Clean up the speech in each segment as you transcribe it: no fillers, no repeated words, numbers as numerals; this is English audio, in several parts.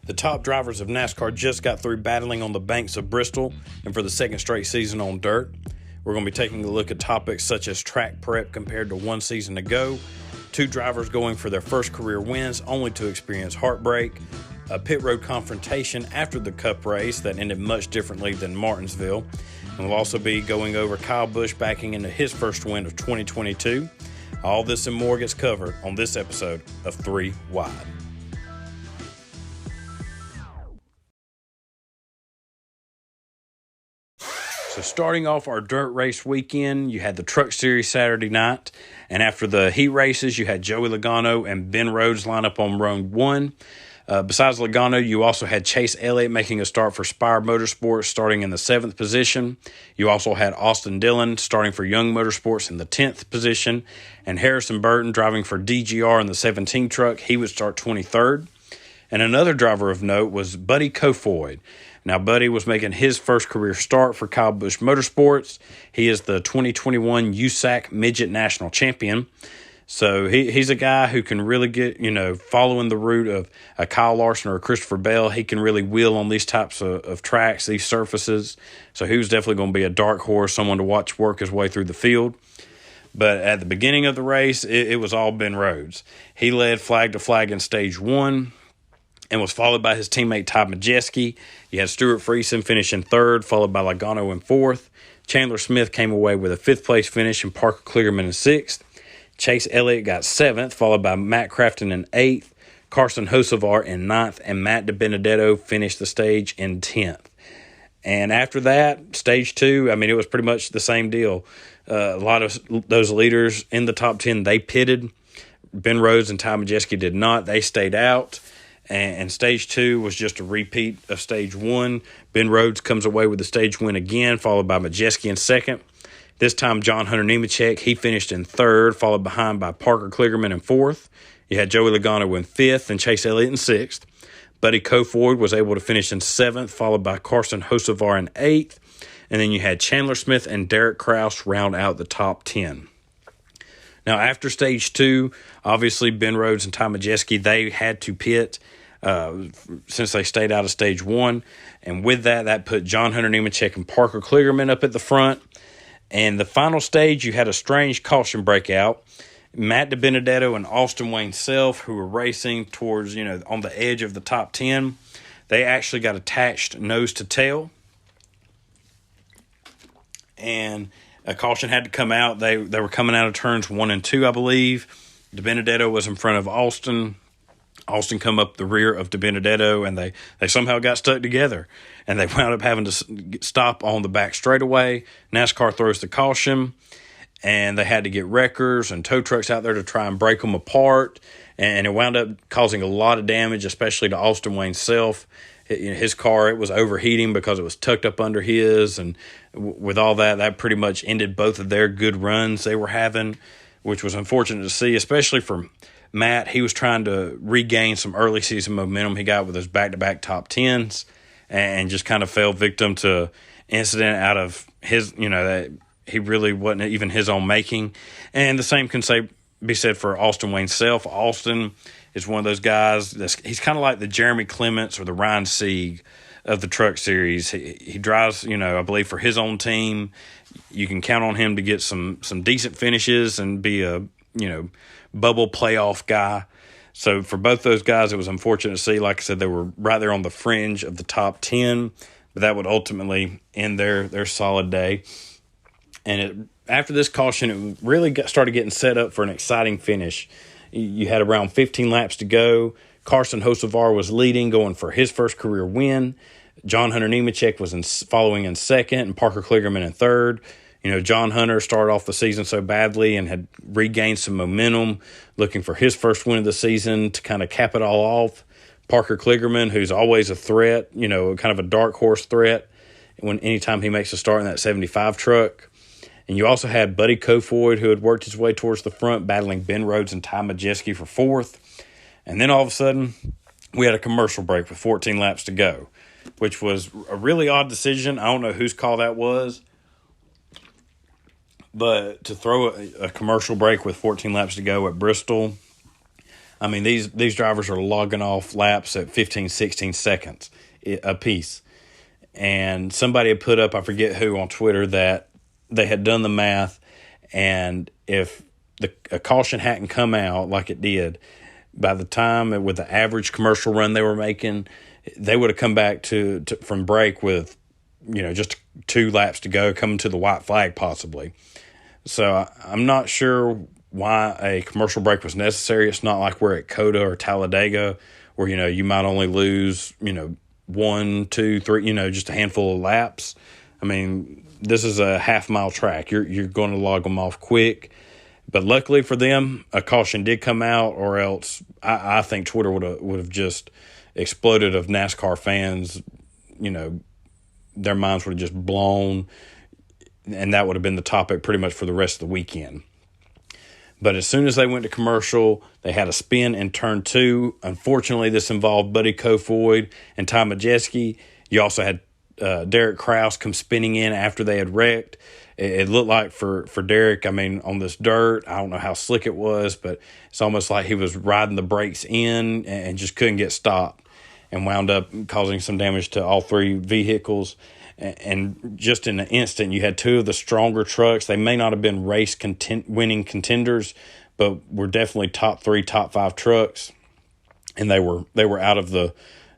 The top drivers of NASCAR just got through battling on the banks of Bristol and for the second straight season on dirt. We're going to be taking a look at topics such as track prep compared to one season ago, two drivers going for their first career wins only to experience heartbreak, a pit road confrontation after the Cup race that ended much differently than Martinsville, and we'll also be going over Kyle Busch backing into his first win of 2022. All this and more gets covered on this episode of 3 Wide. So starting off our dirt race weekend, you had the Truck Series Saturday night, and after the heat races, you had Joey Logano and Ben Rhodes line up on round one. Besides Logano, you also had Chase Elliott making a start for Spire Motorsports starting in the 7th position. You also had Austin Dillon starting for Young Motorsports in the 10th position, and Harrison Burton driving for DGR in the 17 truck. He would start 23rd. And another driver of note was Buddy Kofoid. Now, Buddy was making his first career start for Kyle Busch Motorsports. He is the 2021 USAC Midget National Champion. So he's a guy who can really get, following the route of a Kyle Larson or a Christopher Bell. He can really wheel on these types of tracks, these surfaces. So he was definitely going to be a dark horse, someone to watch work his way through the field. But at the beginning of the race, it was all Ben Rhodes. He led flag to flag in stage one and was followed by his teammate Todd Majeski. You had Stuart Friesen finishing third, followed by Logano in fourth. Chandler Smith came away with a fifth-place finish and Parker Kligerman in sixth. Chase Elliott got seventh, followed by Matt Crafton in eighth. Carson Hocevar in ninth, and Matt DiBenedetto finished the stage in 10th. And after that, stage two, it was pretty much the same deal. A lot of those leaders in the top 10, they pitted. Ben Rhodes and Ty Majeski did not. They stayed out. And stage two was just a repeat of stage one. Ben Rhodes comes away with the stage win again, followed by Majeski in second. This time, John Hunter Nemechek, he finished in third, followed behind by Parker Kligerman in fourth. You had Joey Logano in fifth and Chase Elliott in sixth. Buddy Kofoid was able to finish in seventh, followed by Carson Hocevar in eighth. And then you had Chandler Smith and Derek Kraus round out the top 10. Now, after stage two, obviously Ben Rhodes and Ty Majeski, they had to pit since they stayed out of stage one. And with that put John Hunter Nemechek and Parker Kligerman up at the front. And the final stage, you had a strange caution breakout. Matt DiBenedetto and Austin Wayne Self, who were racing towards, on the edge of the top 10, they actually got attached nose to tail. And a caution had to come out. They were coming out of turns 1 and 2, I believe. DiBenedetto was in front of Austin. Austin come up the rear of DiBenedetto, and they somehow got stuck together. And they wound up having to stop on the back straightaway. NASCAR throws the caution, and they had to get wreckers and tow trucks out there to try and break them apart. And it wound up causing a lot of damage, especially to Austin Wayne Self. His car, it was overheating because it was tucked up under his. And with all that pretty much ended both of their good runs they were having, which was unfortunate to see, especially for Matt. He was trying to regain some early season momentum he got with his back-to-back top 10s and just kind of fell victim to incident out of his, that he really wasn't even his own making. And the same can be said for Austin Wayne Self. Austin is one of those guys he's kind of like the Jeremy Clements or the Ryan Sieg of the Truck Series. He drives, I believe for his own team. You can count on him to get some decent finishes and be a, bubble playoff guy. So for both those guys, it was unfortunate to see. Like I said, they were right there on the fringe of the top 10, but that would ultimately end their solid day. And after this caution, it really started getting set up for an exciting finish. You had around 15 laps to go. Carson Hocevar was leading, going for his first career win. John Hunter Nemechek was following in second, and Parker Kligerman in third. John Hunter started off the season so badly and had regained some momentum, looking for his first win of the season to kind of cap it all off. Parker Kligerman, who's always a threat, kind of a dark horse threat anytime he makes a start in that 75 truck. And you also had Buddy Kofoid, who had worked his way towards the front, battling Ben Rhodes and Ty Majeski for fourth. And then all of a sudden, we had a commercial break with 14 laps to go, which was a really odd decision. I don't know whose call that was. But to throw a commercial break with 14 laps to go at Bristol, I mean, these drivers are logging off laps at 15, 16 seconds a piece. And somebody had put up, I forget who, on Twitter, that they had done the math, and if a caution hadn't come out like it did, by the time with the average commercial run they were making, they would have come back to from break with, just 2 laps to go, coming to the white flag possibly. So I'm not sure why a commercial break was necessary. It's not like we're at Coda or Talladega where, you might only lose, 1, 2, 3, just a handful of laps. I mean, this is a half-mile track. You're going to log them off quick. But luckily for them, a caution did come out, or else I think Twitter would have just exploded of NASCAR fans. Their minds would have just blown, and that would have been the topic pretty much for the rest of the weekend. But as soon as they went to commercial, they had a spin in turn 2. Unfortunately, this involved Buddy Kofoid and Ty Majeski. You also had Derek Kraus come spinning in after they had wrecked. It looked like for Derek, I mean, on this dirt, I don't know how slick it was, but it's almost like he was riding the brakes in and just couldn't get stopped, and wound up causing some damage to all 3 vehicles. And just in an instant, you had 2 of the stronger trucks. They may not have been race winning contenders, but were definitely top 3, top 5 trucks, and they were out of the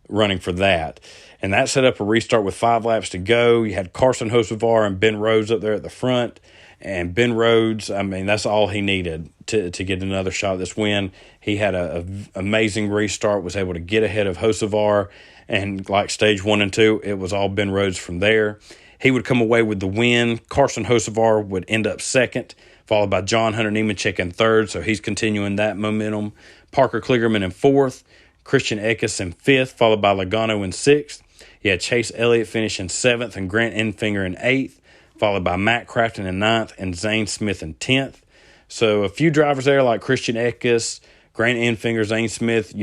running for that. And that set up a restart with 5 laps to go. You had Carson Hocevar and Ben Rhodes up there at the front. And Ben Rhodes, I mean, that's all he needed to get another shot at this win. He had an amazing restart, was able to get ahead of Hocevar. And like stage 1 and 2, it was all Ben Rhodes from there. He would come away with the win. Carson Hocevar would end up second, followed by John Hunter Nemechek in third. So he's continuing that momentum. Parker Kligerman in fourth. Christian Eckes in fifth, followed by Logano in sixth. You had Chase Elliott finish in seventh and Grant Enfinger in eighth, followed by Matt Crafton in ninth and Zane Smith in 10th. So a few drivers there like Christian Eckes, Grant Enfinger, Zane Smith,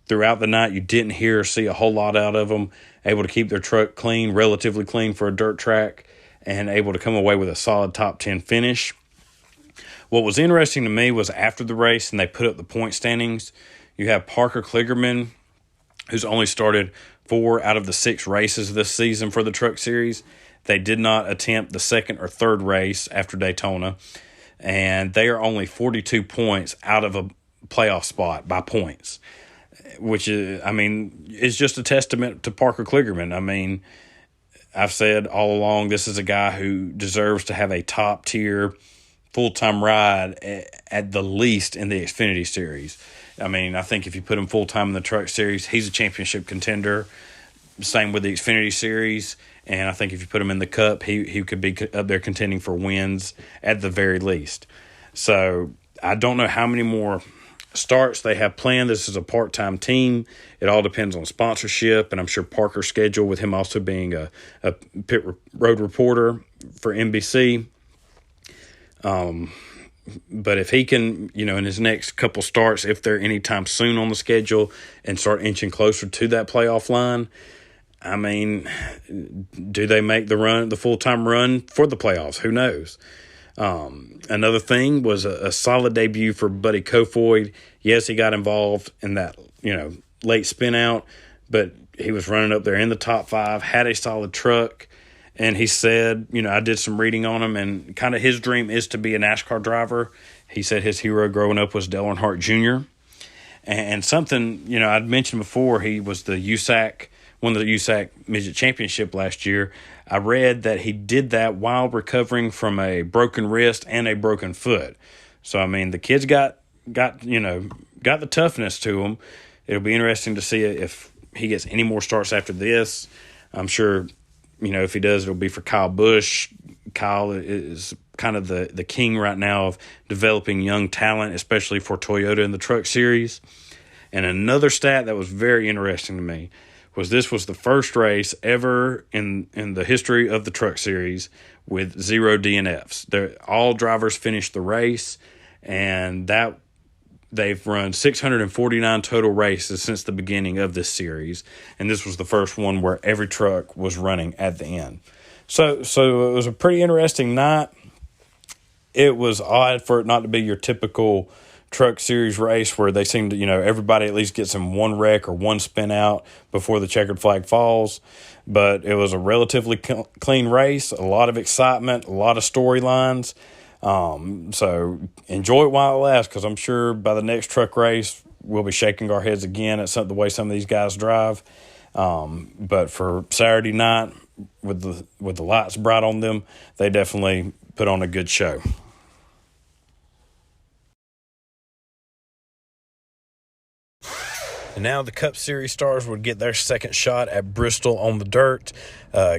throughout the night you didn't hear or see a whole lot out of them, able to keep their truck clean, relatively clean for a dirt track, and able to come away with a solid top 10 finish. What was interesting to me was after the race and they put up the point standings, you have Parker Kligerman, who's only started 4 out of the 6 races this season for the Truck Series. They did not attempt the second or third race after Daytona, and they are only 42 points out of a playoff spot by points, which is just a testament to Parker Kligerman. I mean, I've said all along, this is a guy who deserves to have a top-tier full-time ride at the least in the Xfinity Series. I mean, I think if you put him full-time in the Truck Series, he's a championship contender. Same with the Xfinity Series. And I think if you put him in the Cup, he could be up there contending for wins at the very least. So I don't know how many more starts they have planned. This is a part-time team. It all depends on sponsorship, and I'm sure Parker's schedule, with him also being a pit road reporter for NBC. But if he can, in his next couple starts, if they're anytime soon on the schedule, and start inching closer to that playoff line, I mean, do they make the full-time run for the playoffs? Who knows? Another thing was a solid debut for Buddy Kofoid. Yes, he got involved in that, late spin out, but he was running up there in the top 5, had a solid truck. And he said, I did some reading on him, and kind of his dream is to be a NASCAR driver. He said his hero growing up was Dale Earnhardt Jr. And something, I'd mentioned before, he was the USAC, won the USAC Midget Championship last year. I read that he did that while recovering from a broken wrist and a broken foot. So, I mean, the kid's got the toughness to him. It'll be interesting to see if he gets any more starts after this. I'm sure, if he does, it'll be for Kyle Busch. Kyle is kind of the king right now of developing young talent, especially for Toyota in the Truck Series. And another stat that was very interesting to me was this was the first race ever in the history of the Truck Series with 0 DNFs. All drivers finished the race, and that they've run 649 total races since the beginning of this series, and this was the first one where every truck was running at the end. So it was a pretty interesting night. It was odd for it not to be your typical Truck Series race where they seem to, everybody at least gets in one wreck or one spin out before the checkered flag falls. But it was a relatively clean race, a lot of excitement, a lot of storylines. So enjoy it while it lasts, because I'm sure by the next truck race, we'll be shaking our heads again at the way some of these guys drive. But for Saturday night, with the lights bright on them, they definitely put on a good show. And now the Cup Series stars would get their second shot at Bristol on the dirt.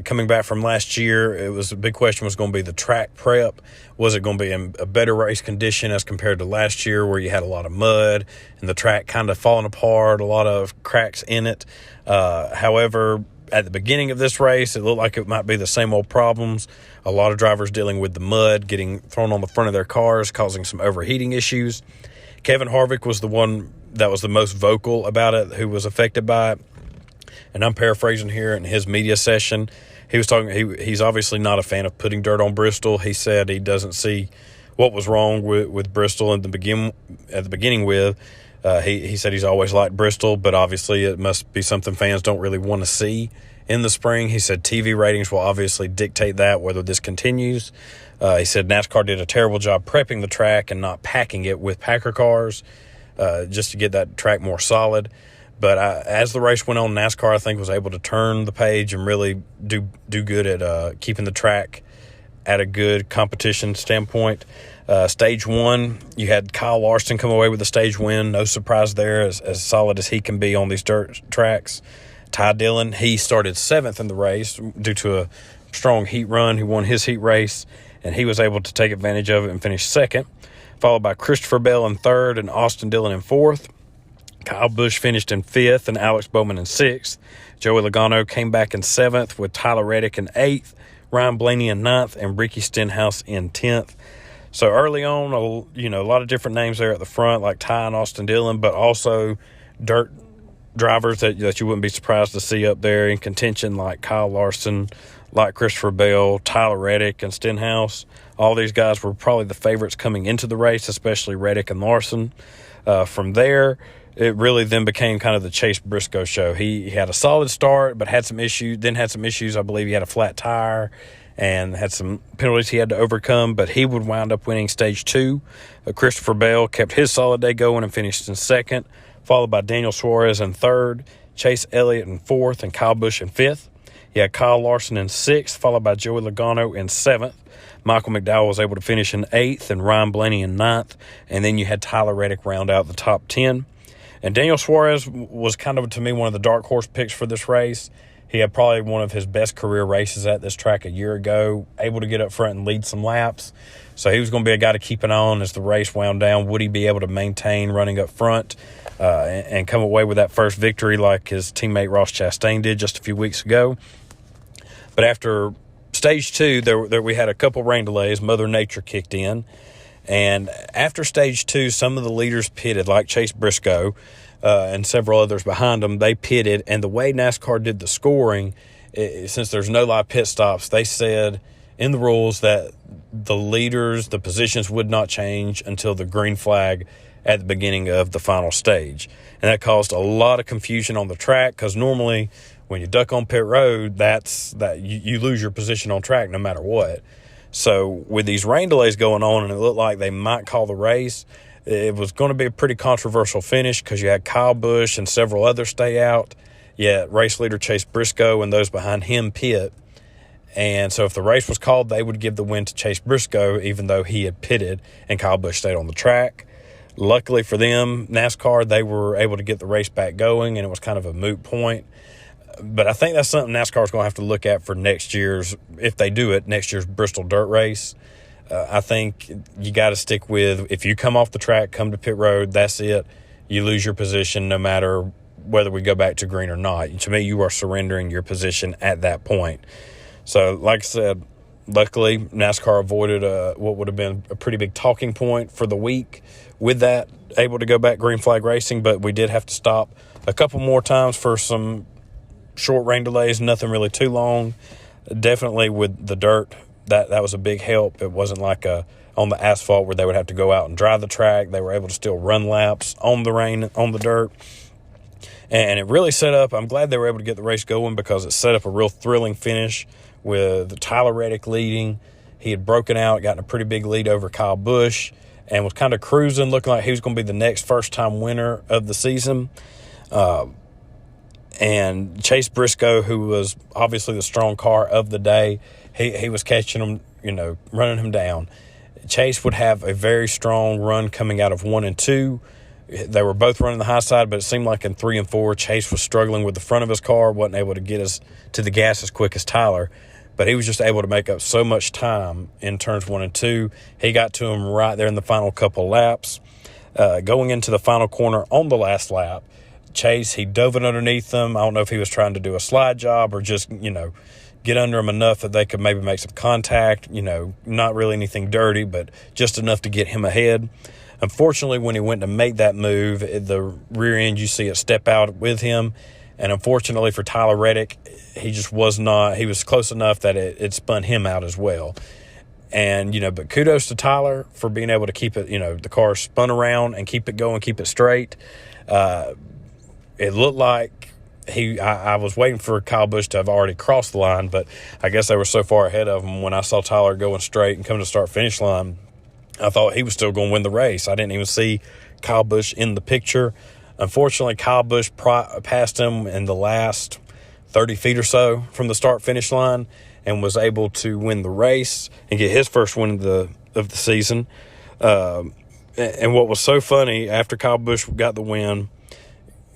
Coming back from last year, it was a big question was going to be the track prep. Was it going to be in a better race condition as compared to last year where you had a lot of mud and the track kind of falling apart, a lot of cracks in it? However, at the beginning of this race, it looked like it might be the same old problems. A lot of drivers dealing with the mud, getting thrown on the front of their cars, causing some overheating issues. Kevin Harvick was the one that was the most vocal about it, who was affected by it. And I'm paraphrasing here in his media session. He was talking, he's obviously not a fan of putting dirt on Bristol. He said he doesn't see what was wrong with Bristol at the beginning with. He said he's always liked Bristol, but obviously it must be something fans don't really want to see in the spring. He said TV ratings will obviously dictate that, whether this continues. He said NASCAR did a terrible job prepping the track and not packing it with Packer cars just to get that track more solid. But as the race went on, NASCAR, I think, was able to turn the page and really do good at keeping the track at a good competition standpoint. Stage one, you had Kyle Larson come away with the stage win. No surprise there, as solid as he can be on these dirt tracks. Ty Dillon, he started 7th in the race due to a strong heat run. He won his heat race, and he was able to take advantage of it and finish 2nd, followed by Christopher Bell in 3rd and Austin Dillon in 4th. Kyle Busch finished in 5th and Alex Bowman in 6th. Joey Logano came back in 7th with Tyler Reddick in 8th, Ryan Blaney in 9th, and Ricky Stenhouse in 10th. So early on, a lot of different names there at the front, like Ty and Austin Dillon, but also dirt drivers that you wouldn't be surprised to see up there in contention, like Kyle Larson, like Christopher Bell, Tyler Reddick, and Stenhouse. All these guys were probably the favorites coming into the race, especially Reddick and Larson. From there, it really then became kind of the Chase Briscoe show. He had a solid start, but had some issues. I believe he had a flat tire and had some penalties he had to overcome, but he would wind up winning stage 2. Christopher Bell kept his solid day going and finished in 2nd, followed by Daniel Suarez in 3rd, Chase Elliott in 4th, and Kyle Busch in 5th. You had Kyle Larson in 6th, followed by Joey Logano in 7th. Michael McDowell was able to finish in 8th, and Ryan Blaney in 9th. And then you had Tyler Reddick round out the top 10. And Daniel Suarez was kind of, to me, one of the dark horse picks for this race. He had probably one of his best career races at this track a year ago, able to get up front and lead some laps. So he was going to be a guy to keep an eye on as the race wound down. Would he be able to maintain running up front and come away with that first victory like his teammate Ross Chastain did just a few weeks ago? But after stage 2, there we had a couple rain delays. Mother Nature kicked in. And after stage 2, some of the leaders pitted, like Chase Briscoe and several others behind them. They pitted, and the way NASCAR did the scoring, since there's no live pit stops, they said in the rules that the leaders, the positions would not change until the green flag at the beginning of the final stage. And that caused a lot of confusion on the track, because normally when you duck on pit road, you lose your position on track no matter what. So with these rain delays going on, and it looked like they might call the race, it was going to be a pretty controversial finish, because you had Kyle Busch and several others stay out, yet race leader Chase Briscoe and those behind him pit. And so if the race was called, they would give the win to Chase Briscoe, even though he had pitted and Kyle Busch stayed on the track. Luckily for them, NASCAR, they were able to get the race back going, and it was kind of a moot point. But I think that's something NASCAR is going to have to look at for next year's, if they do it, next year's Bristol dirt race. I think you got to stick with, if you come off the track, come to pit road, that's it. You lose your position no matter whether we go back to green or not. To me, you are surrendering your position at that point. So, like I said, luckily, NASCAR avoided what would have been a pretty big talking point for the week with that, able to go back green flag racing, but we did have to stop a couple more times for some short rain delays, nothing really too long. Definitely with the dirt, that was a big help. It wasn't like a on the asphalt where they would have to go out and dry the track. They were able to still run laps on the rain, on the dirt. And it really set up, I'm glad they were able to get the race going because it set up a real thrilling finish with Tyler Reddick leading. He had broken out, gotten a pretty big lead over Kyle Busch, and was kind of cruising, looking like he was going to be the next first-time winner of the season. And Chase Briscoe, who was obviously the strong car of the day, he was catching him, running him down. Chase would have a very strong run coming out of 1 and 2. They were both running the high side, but it seemed like in 3 and 4, Chase was struggling with the front of his car, wasn't able to get us to the gas as quick as Tyler. But he was just able to make up so much time in turns 1 and 2. He got to him right there in the final couple laps. Going into the final corner on the last lap, Chase, he dove it underneath them. I don't know if he was trying to do a slide job or just, get under him enough that they could maybe make some contact, not really anything dirty, but just enough to get him ahead. Unfortunately, when he went to make that move, the rear end, you see it step out with him. And unfortunately for Tyler Reddick, he just was not – he was close enough that it spun him out as well. And, but kudos to Tyler for being able to keep it, the car spun around and keep it going, keep it straight. It looked like I was waiting for Kyle Busch to have already crossed the line, but I guess they were so far ahead of him when I saw Tyler going straight and coming to start-finish line. I thought he was still going to win the race. I didn't even see Kyle Busch in the picture. Unfortunately, Kyle Busch passed him in the last 30 feet or so from the start-finish line and was able to win the race and get his first win of the season. And what was so funny, after Kyle Busch got the win,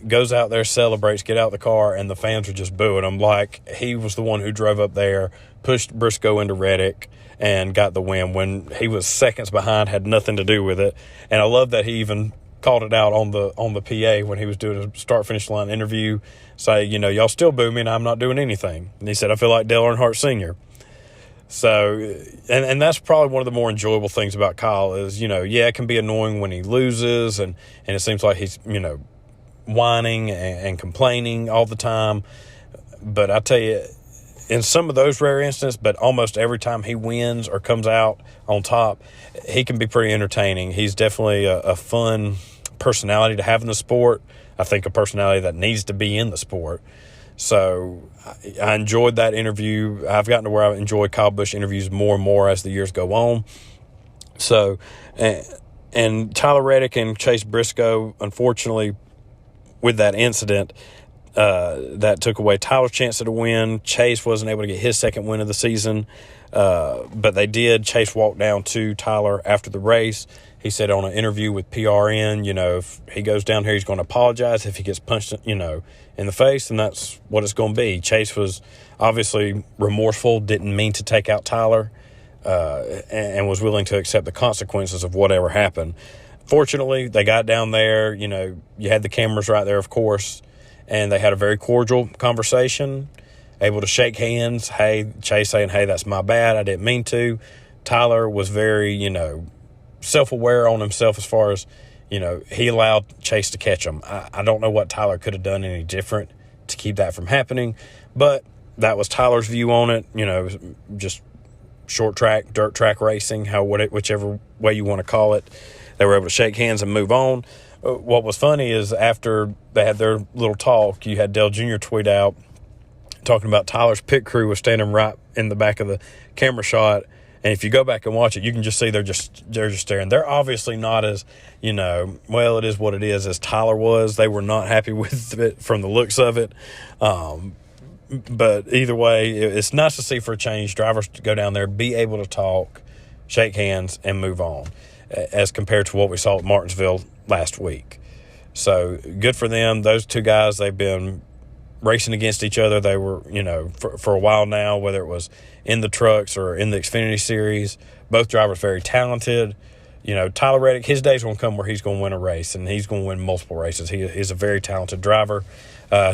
goes out there, celebrates, get out of the car, and the fans were just booing him like he was the one who drove up there, pushed Briscoe into Reddick, and got the win when he was seconds behind, had nothing to do with it. And I love that he even called it out on the PA when he was doing a start-finish line interview, say, y'all still boo me and I'm not doing anything. And he said, I feel like Dale Earnhardt Sr. So, and that's probably one of the more enjoyable things about Kyle is, it can be annoying when he loses and it seems like he's, whining and complaining all the time. But I tell you, in some of those rare instances, but almost every time he wins or comes out on top, he can be pretty entertaining. He's definitely a fun personality to have in the sport. I think a personality that needs to be in the sport. So I enjoyed that interview. I've gotten to where I enjoy Kyle Busch interviews more and more as the years go on. So, and Tyler Reddick and Chase Briscoe, unfortunately, with that incident, that took away Tyler's chance at a win. Chase wasn't able to get his second win of the season, but they did. Chase walked down to Tyler after the race. He said on an interview with PRN, if he goes down here, he's going to apologize. If he gets punched, in the face, then that's what it's going to be. Chase was obviously remorseful, didn't mean to take out Tyler, and was willing to accept the consequences of whatever happened. Fortunately, they got down there. You had the cameras right there, of course, and they had a very cordial conversation, able to shake hands. Hey, Chase saying, hey, that's my bad. I didn't mean to. Tyler was very, self-aware on himself as far as, he allowed Chase to catch him. I don't know what Tyler could have done any different to keep that from happening, but that was Tyler's view on it, just short track, dirt track racing, whichever way you want to call it. They were able to shake hands and move on. What was funny is after they had their little talk, you had Dale Jr. tweet out talking about Tyler's pit crew was standing right in the back of the camera shot. And if you go back and watch it, you can just see they're just staring. They're obviously not as, well, it is what it is, as Tyler was. They were not happy with it from the looks of it. But either way, it's nice to see for a change drivers to go down there, be able to talk, shake hands, and move on, as compared to what we saw at Martinsville last week. So good for them. Those two guys, they've been racing against each other. They were, for a while now, whether it was in the trucks or in the Xfinity Series. Both drivers very talented. Tyler Reddick, his day's going to come where he's going to win a race, and he's going to win multiple races. He's a very talented driver.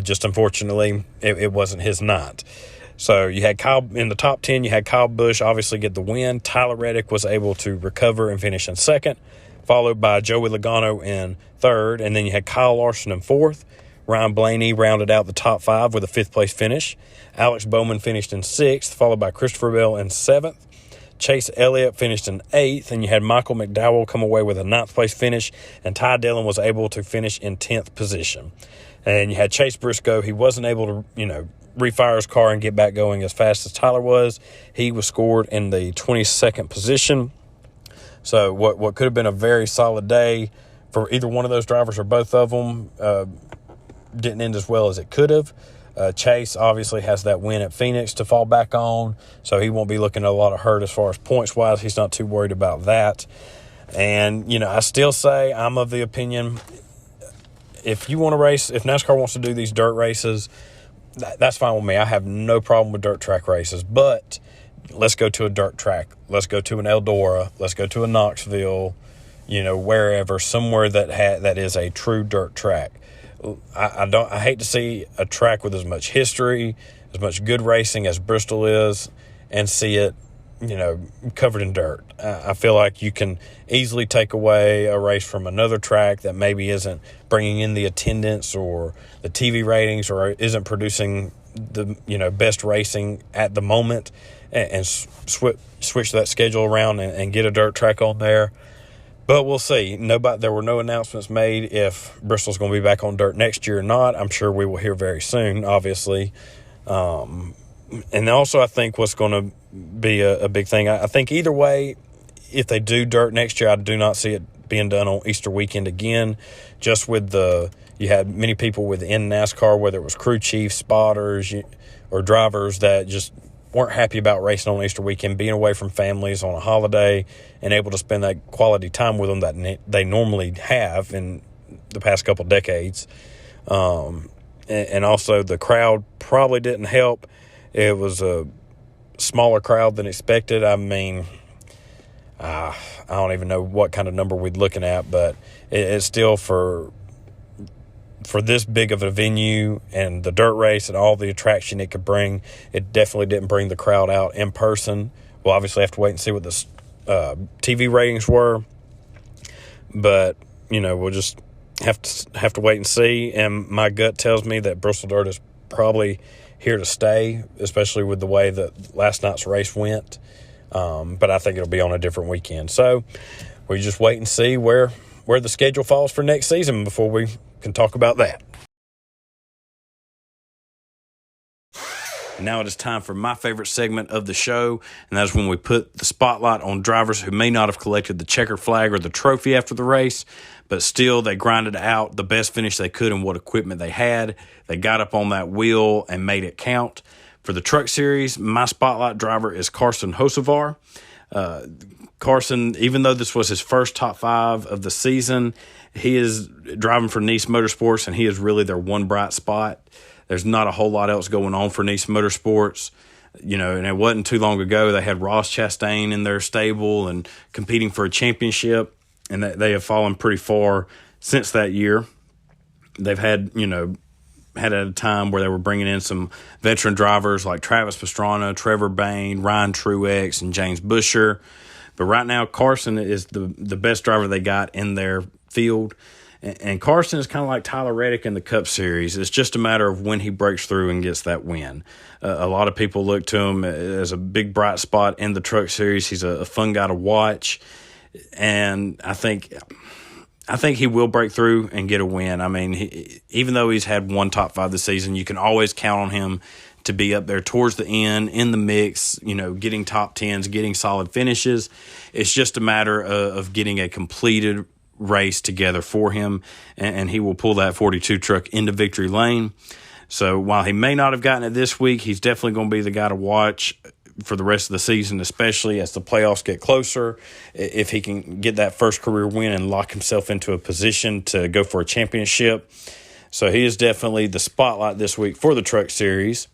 Just unfortunately, it wasn't his night. So you had Kyle in the top 10. You had Kyle Busch obviously get the win. Tyler Reddick was able to recover and finish in second, followed by Joey Logano in third, and then you had Kyle Larson in fourth. Ryan Blaney rounded out the top five with a fifth-place finish. Alex Bowman finished in sixth, followed by Christopher Bell in seventh. Chase Elliott finished in 8th, and you had Michael McDowell come away with a 9th-place finish, and Ty Dillon was able to finish in 10th position. And you had Chase Briscoe. He wasn't able to, refire his car and get back going as fast as Tyler was. He was scored in the 22nd position. So what could have been a very solid day for either one of those drivers or both of them didn't end as well as it could have. Chase obviously has that win at Phoenix to fall back on, so he won't be looking at a lot of hurt as far as points-wise. He's not too worried about that. And, I still say I'm of the opinion if you want to race, if NASCAR wants to do these dirt races, that's fine with me. I have no problem with dirt track races, but let's go to a dirt track. Let's go to an Eldora. Let's go to a Knoxville, wherever, somewhere that is a true dirt track. I hate to see a track with as much history, as much good racing as Bristol is, and see it, covered in dirt. I feel like you can easily take away a race from another track that maybe isn't bringing in the attendance or the TV ratings or isn't producing the, best racing at the moment, and switch that schedule around and get a dirt track on there. But we'll see. There were no announcements made if Bristol's going to be back on dirt next year or not. I'm sure we will hear very soon, obviously. And also I think what's going to be a big thing, I think either way, if they do dirt next year, I do not see it being done on Easter weekend again. Just with you had many people within NASCAR, whether it was crew chiefs, spotters, or drivers that just weren't happy about racing on Easter weekend, being away from families on a holiday and able to spend that quality time with them that they normally have in the past couple decades. And also the crowd probably didn't help. It was a smaller crowd than expected. I mean, I don't even know what kind of number we're looking at, but it's still for this big of a venue and the dirt race and all the attraction it could bring, it definitely didn't bring the crowd out in person. We'll obviously have to wait and see what the TV ratings were, but we'll just have to wait and see. And my gut tells me that Bristol Dirt is probably here to stay, especially with the way that last night's race went. But I think it'll be on a different weekend. So we just wait and see where the schedule falls for next season before we can talk about that. Now it is time for my favorite segment of the show, and that is when we put the spotlight on drivers who may not have collected the checker flag or the trophy after the race, but still they grinded out the best finish they could in what equipment they had. They got up on that wheel and made it count. For the Truck Series, my spotlight driver is Carson Hocevar. Carson, even though this was his first top 5 of the season, he is driving for Nice Motorsports, and he is really their one bright spot. There's not a whole lot else going on for Nice Motorsports. And it wasn't too long ago they had Ross Chastain in their stable and competing for a championship, and they have fallen pretty far since that year. They've had at a time where they were bringing in some veteran drivers like Travis Pastrana, Trevor Bayne, Ryan Truex, and James Buescher. But right now, Carson is the best driver they got in their field. And Carson is kind of like Tyler Reddick in the Cup Series. It's just a matter of when he breaks through and gets that win. A lot of people look to him as a big bright spot in the Truck Series. He's a fun guy to watch. And I think he will break through and get a win. I mean, even though he's had one top 5 this season, you can always count on him to be up there towards the end in the mix, getting top 10s, getting solid finishes. It's just a matter of getting a completed race together for him, and he will pull that 42 truck into victory lane. So while he may not have gotten it this week, he's definitely going to be the guy to watch for the rest of the season, especially as the playoffs get closer. If he can get that first career win and lock himself into a position to go for a championship. So he is definitely the spotlight this week for the Truck Series.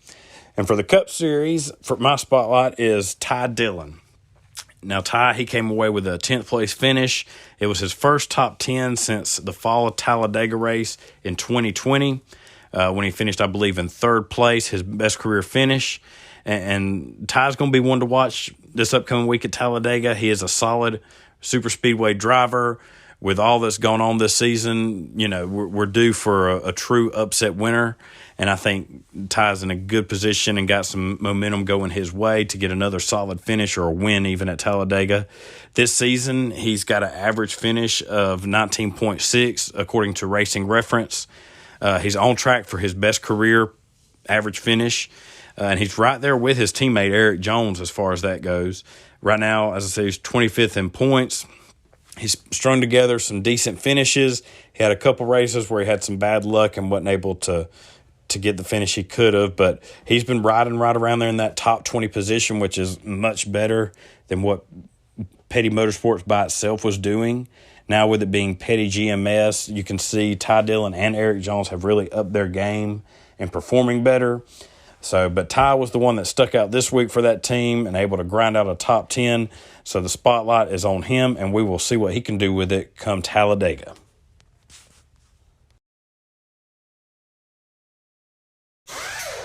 And for the Cup Series, for my spotlight is Ty Dillon. Now, Ty, he came away with a 10th place finish. It was his first top 10 since the fall of Talladega race in 2020, when he finished, I believe, in 3rd place, his best career finish. And Ty's going to be one to watch this upcoming week at Talladega. He is a solid super speedway driver. with all that's going on this season, we're due for a true upset winner. And I think Ty's in a good position and got some momentum going his way to get another solid finish or a win even at Talladega. This season, he's got an average finish of 19.6 according to Racing Reference. He's on track for his best career average finish. And he's right there with his teammate Eric Jones as far as that goes. Right now, as I say, he's 25th in points. He's strung together some decent finishes. He had a couple races where he had some bad luck and wasn't able to get the finish he could have, but he's been riding right around there in that top 20 position, which is much better than what Petty Motorsports by itself was doing. Now with it being Petty GMS, you can see Ty Dillon and Eric Jones have really upped their game and performing better. But Ty was the one that stuck out this week for that team and able to grind out a top 10. So the spotlight is on him, and we will see what he can do with it come Talladega.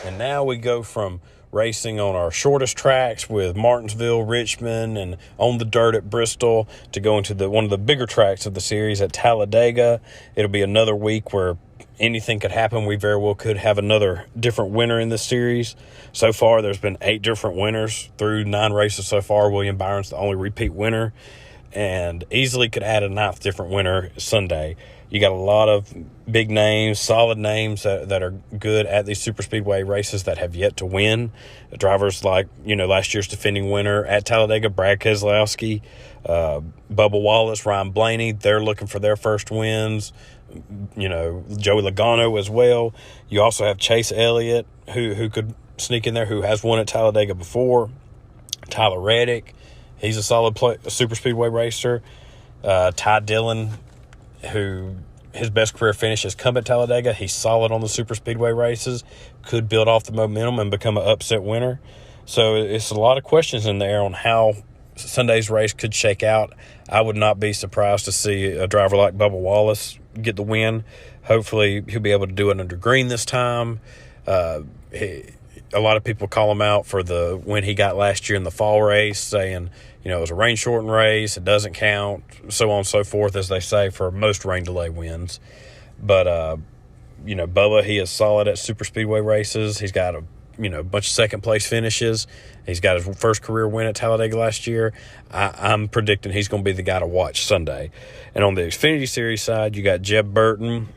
And now we go from racing on our shortest tracks with Martinsville, Richmond, and on the dirt at Bristol to go into one of the bigger tracks of the series at Talladega. It'll be another week where anything could happen. We very well could have another different winner in this series. So far, there's been 8 different winners through 9 races so far. William Byron's the only repeat winner and easily could add a 9th different winner Sunday. You got a lot of big names, solid names that are good at these super speedway races that have yet to win. Drivers like, last year's defending winner at Talladega, Brad Keselowski, Bubba Wallace, Ryan Blaney, they're looking for their first wins. Joey Logano as well. You also have Chase Elliott, who could sneak in there, who has won at Talladega before. Tyler Reddick, he's a solid super speedway racer. Ty Dillon, who his best career finish has come at Talladega. He's solid on the super speedway races, could build off the momentum and become an upset winner. So it's a lot of questions in there on how Sunday's race could shake out. I would not be surprised to see a driver like Bubba Wallace get the win. Hopefully he'll be able to do it under green this time. A lot of people call him out for the win he got last year in the fall race, saying, it was a rain-shortened race, it doesn't count, so on and so forth, as they say, for most rain delay wins. But, Bubba, he is solid at super speedway races. He's got a bunch of second-place finishes. He's got his first career win at Talladega last year. I'm predicting he's going to be the guy to watch Sunday. And on the Xfinity Series side, you got Jeb Burton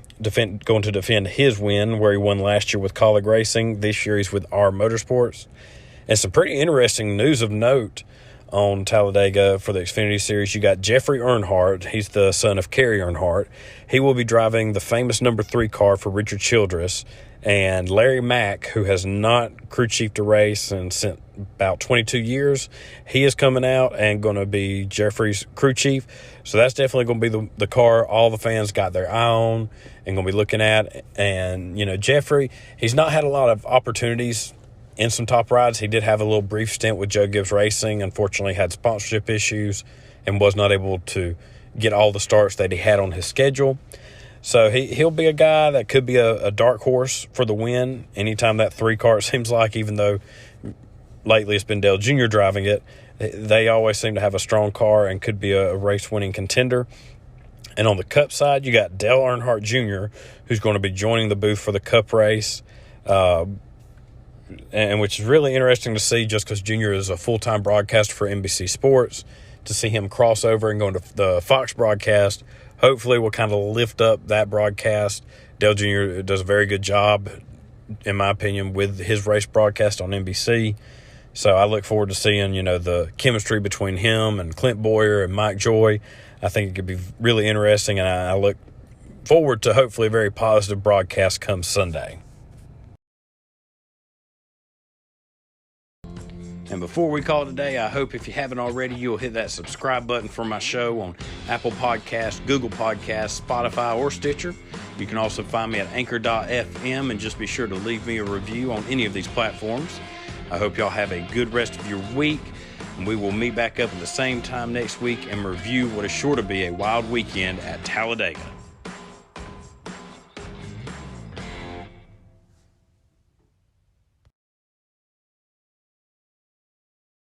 going to defend his win where he won last year with Colleague Racing. This year he's with R Motorsports. And some pretty interesting news of note on Talladega for the Xfinity Series. You got Jeffrey Earnhardt. He's the son of Kerry Earnhardt. He will be driving the famous number 3 car for Richard Childress. And Larry Mack, who has not crew chiefed a race since about 22 years, he is coming out and going to be Jeffrey's crew chief. So that's definitely going to be the car all the fans got their eye on and going to be looking at. And, Jeffrey, he's not had a lot of opportunities in some top rides. He did have a little brief stint with Joe Gibbs Racing. Unfortunately, had sponsorship issues and was not able to get all the starts that he had on his schedule. So he'll be a guy that could be a dark horse for the win anytime that 3 car, it seems like, even though lately it's been Dale Jr. driving it. They always seem to have a strong car and could be a race-winning contender. And on the Cup side, you got Dale Earnhardt Jr., who's going to be joining the booth for the Cup race, and which is really interesting to see just because Jr. is a full-time broadcaster for NBC Sports. To see him cross over and go into the Fox broadcast, hopefully we'll kind of lift up that broadcast. Dale Jr. does a very good job, in my opinion, with his race broadcast on NBC. So I look forward to seeing, the chemistry between him and Clint Boyer and Mike Joy. I think it could be really interesting, and I look forward to hopefully a very positive broadcast come Sunday. And before we call it a day, I hope if you haven't already, you'll hit that subscribe button for my show on Apple Podcasts, Google Podcasts, Spotify, or Stitcher. You can also find me at anchor.fm, and just be sure to leave me a review on any of these platforms. I hope y'all have a good rest of your week, and we will meet back up at the same time next week and review what is sure to be a wild weekend at Talladega.